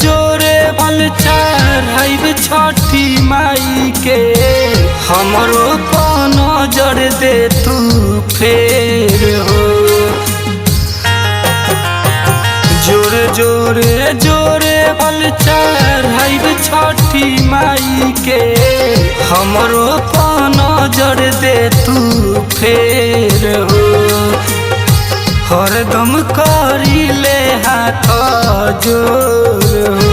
जोरे बल चढ़ाइब छठी माई के, हमरो पर नजर दे तू फेर हो। जोरे जोरे जोरे बल चढ़ाइब छठी माई के, हमरो पर नजर दे तू फेर हो। हरदम करी ले हाथ जोर हो।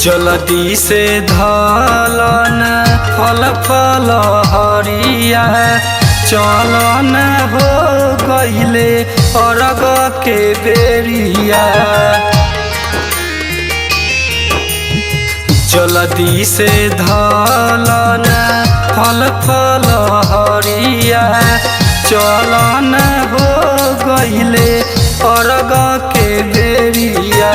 जल्दी से धलन फल फल हरिया, चलन हो गईले अरग के बेरिया। जल्दी से धलन फल फल हरिया, चलन हो गईले अरग के बेरिया।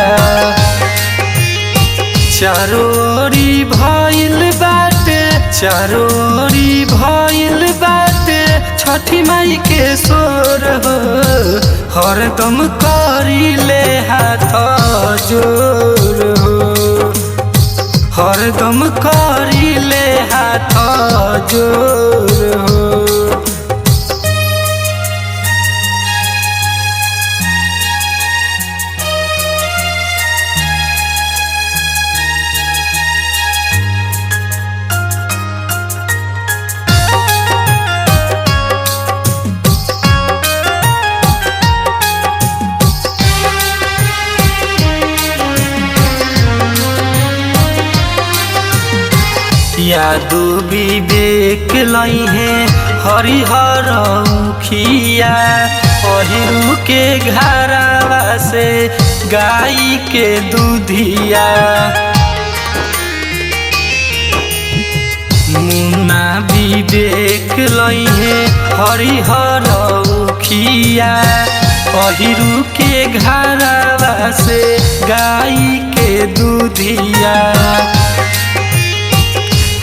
चारोरी भइल बाटे, चारोरी भइल बाटे छठी माई के सोर हो। हरदम करी ले हाथ जोर हो, हरदम करी ले हाथ जोर हो। यादू विवेक लई है हरिहर उखिया, अहिरू के घरवा से गाई के दूधिया। मुन्ना विवेक लई है हरिहर उखिया, अहिरू के घरवा से गाई के दूधिया।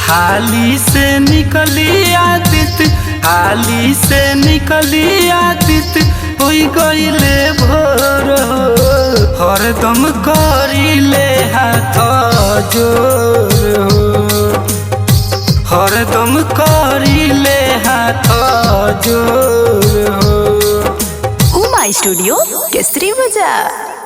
हाली से निकली आदित, हाली से निकली आदित होई गईले भोर हो। हरदम करी ले हाथ जोर हो, हरदम करी ले हाथ जोर हो। उमा स्टूडियो केसरी बाजार।